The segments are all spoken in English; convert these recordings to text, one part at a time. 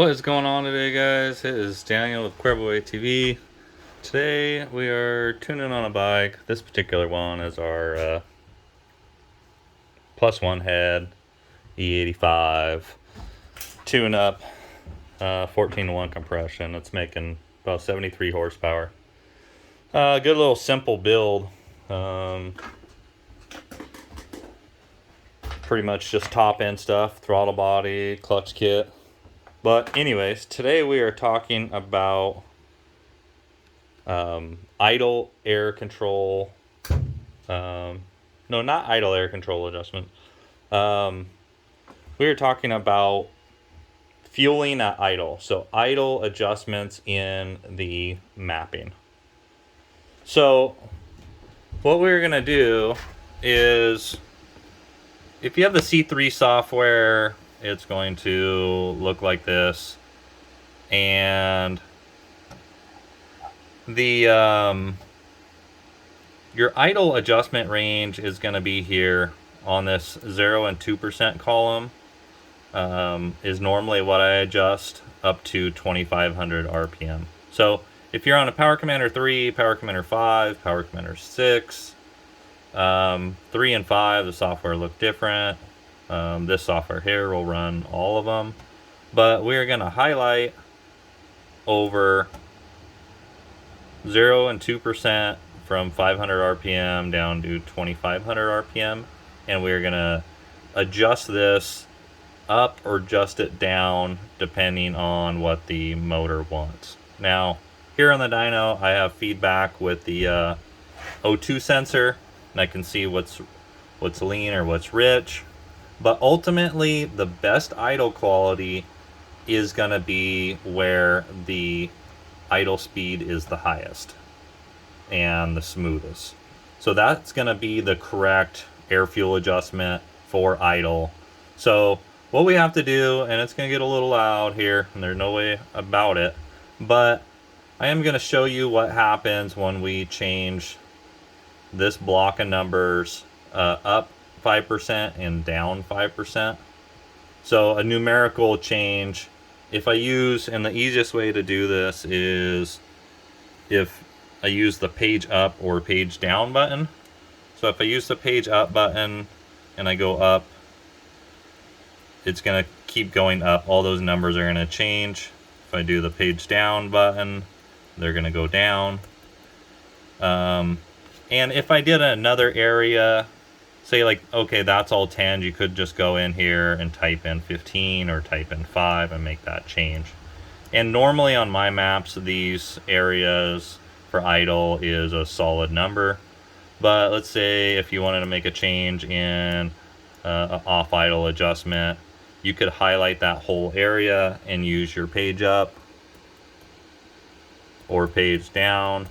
What is going on today, guys? It is Daniel with Cuervo ATV. Today we are tuning on a bike. This particular one is our plus one head E85 tune up, 14:1 compression. It's making about 73 horsepower. Good little simple build. Pretty much just top end stuff, throttle body, clutch kit. But anyways, today we are talking about idle air control. No, not idle air control adjustment. We are talking about fueling at idle. So idle adjustments in the mapping. So what we're going to do is, if you have the C3 software, it's going to look like this, and the your idle adjustment range is going to be here on this 0 and 2% column. Is normally what I adjust up to 2500 RPM. So if you're on a Power Commander 3, Power Commander 5, Power Commander 6, 3 and 5, the software look different. This software here will run all of them, but we're going to highlight over 0 and 2% from 500 RPM down to 2500 RPM, and we're going to adjust this up or adjust it down depending on what the motor wants. Now, here on the dyno, I have feedback with the O2 sensor, and I can see what's lean or what's rich. But ultimately, the best idle quality is going to be where the idle speed is the highest and the smoothest. So that's going to be the correct air fuel adjustment for idle. So what we have to do, and it's going to get a little loud here, and there's no way about it, but I am going to show you what happens when we change this block of numbers up 5% and down 5%. So a numerical change, if I use, and the easiest way to do this is if I use the page up or page down button. So if I use the page up button and I go up, it's going to keep going up. All those numbers are going to change. If I do the page down button, they're going to go down. And if I did another area, say like, okay, that's all 10, you could just go in here and type in 15 or type in 5 and make that change. And normally on my maps, these areas for idle is a solid number. But let's say if you wanted to make a change in an off idle adjustment, you could highlight that whole area and use your page up or page down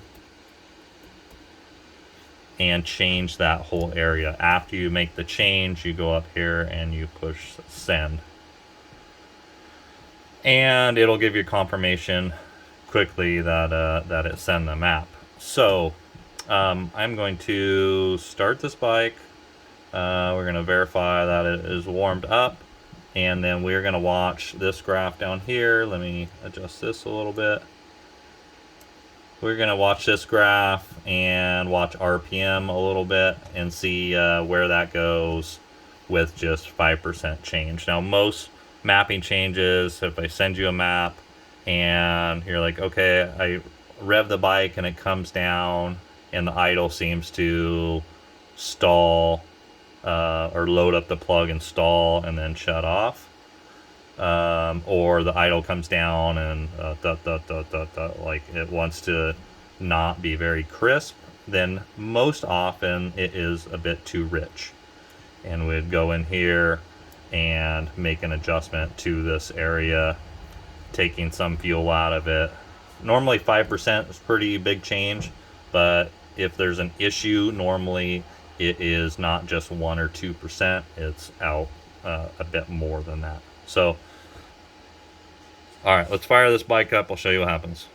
and change that whole area. After you make the change, you go up here and you push send. And it'll give you confirmation quickly that it sent the map. So I'm going to start this bike. We're going to verify that it is warmed up. And then we're going to watch this graph down here. Let me adjust this a little bit. We're going to watch this graph and watch RPM a little bit and see where that goes with just 5% change. Now, most mapping changes, if I send you a map and you're like, okay, I rev the bike and it comes down and the idle seems to stall or load up the plug and stall and then shut off. Or the idle comes down and like it wants to not be very crisp, then most often it is a bit too rich. And we'd go in here and make an adjustment to this area, taking some fuel out of it. Normally 5% is pretty big change, but if there's an issue, normally it is not just 1 or 2%, it's out a bit more than that. So all right, let's fire this bike up. I'll show you what happens.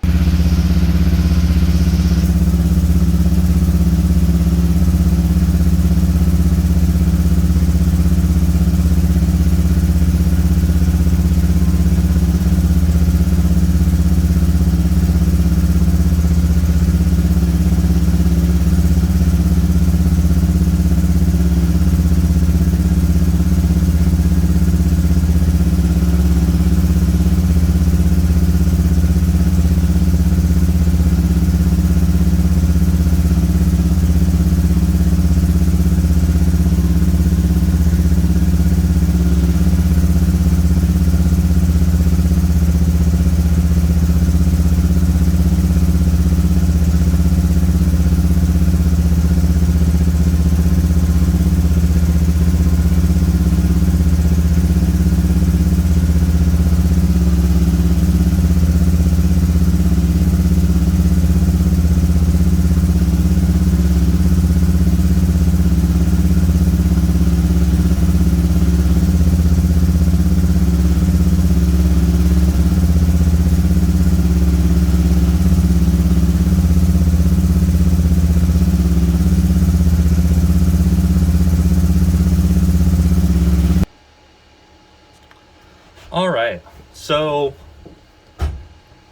All right, so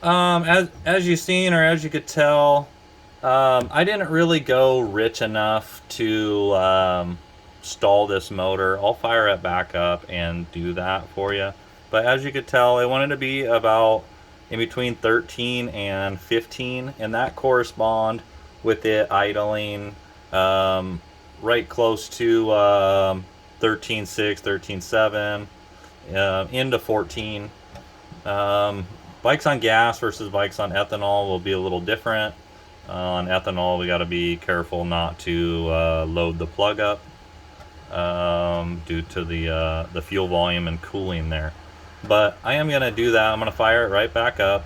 as you've seen, or as you could tell, I didn't really go rich enough to stall this motor. I'll fire it back up and do that for you. But as you could tell, I wanted to be about in between 13 and 15, and that correspond with it idling right close to 13.6, 13.7, into 14. Bikes on gas versus bikes on ethanol will be a little different. On ethanol, we got to be careful not to load the plug up due to the fuel volume and cooling there. But I am going to do that. I'm going to fire it right back up,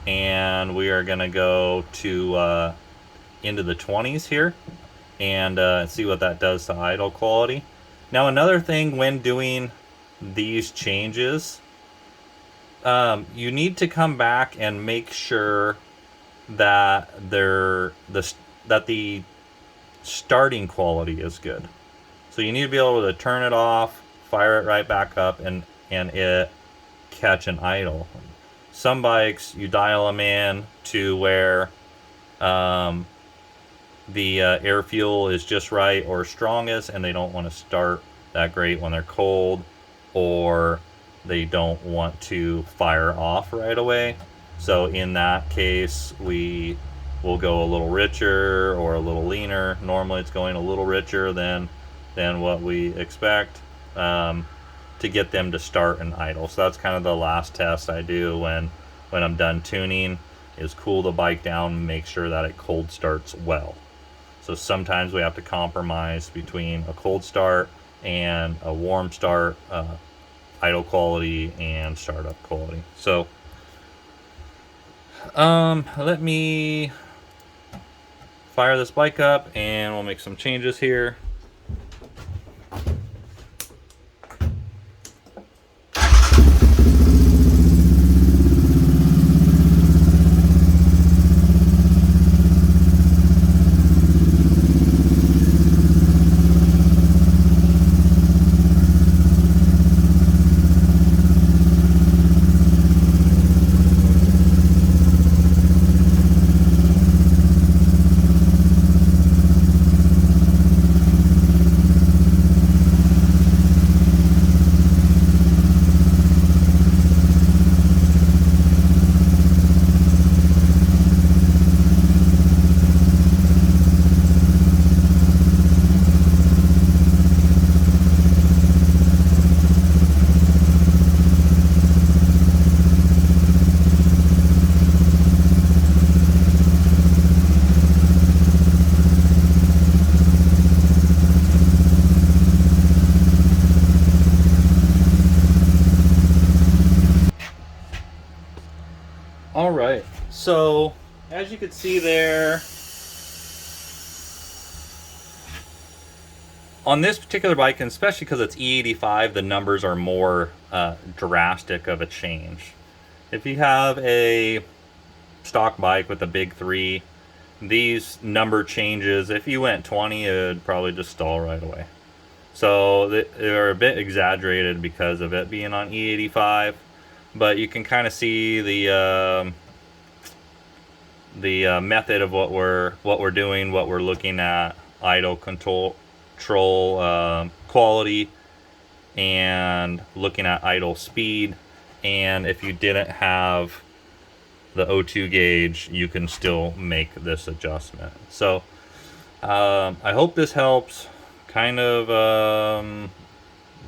and we are going to go to into the 20s here and see what that does to idle quality. Now, another thing when doing these changes, you need to come back and make sure that that the starting quality is good. So you need to be able to turn it off, fire it right back up, and it catch an idle. Some bikes you dial them in to where the air fuel is just right or strongest, and they don't want to start that great when they're cold, or they don't want to fire off right away. So in that case, we will go a little richer or a little leaner. Normally it's going a little richer than what we expect to get them to start and idle. So that's kind of the last test I do when I'm done tuning, is cool the bike down and make sure that it cold starts well. So sometimes we have to compromise between a cold start and a warm start, idle quality and startup quality. So let me fire this bike up and we'll make some changes here. All right, so as you can see there, on this particular bike, and especially because it's E85, the numbers are more drastic of a change. If you have a stock bike with a big 3, these number changes, if you went 20, it would probably just stall right away. So they're a bit exaggerated because of it being on E85, but you can kind of see the method of what we're doing, what we're looking at, idle control, quality, and looking at idle speed. And if you didn't have the O2 gauge, you can still make this adjustment. So I hope this helps. Kind of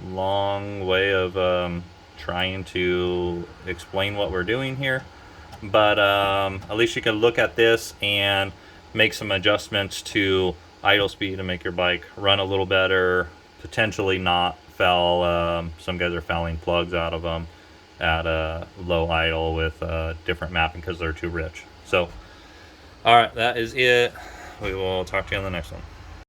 long way of trying to explain what we're doing here, but at least you can look at this and make some adjustments to idle speed to make your bike run a little better, potentially not foul. Some guys are fouling plugs out of them at a low idle with different mapping because they're too rich. So all right, that is it. We will talk to you on the next one.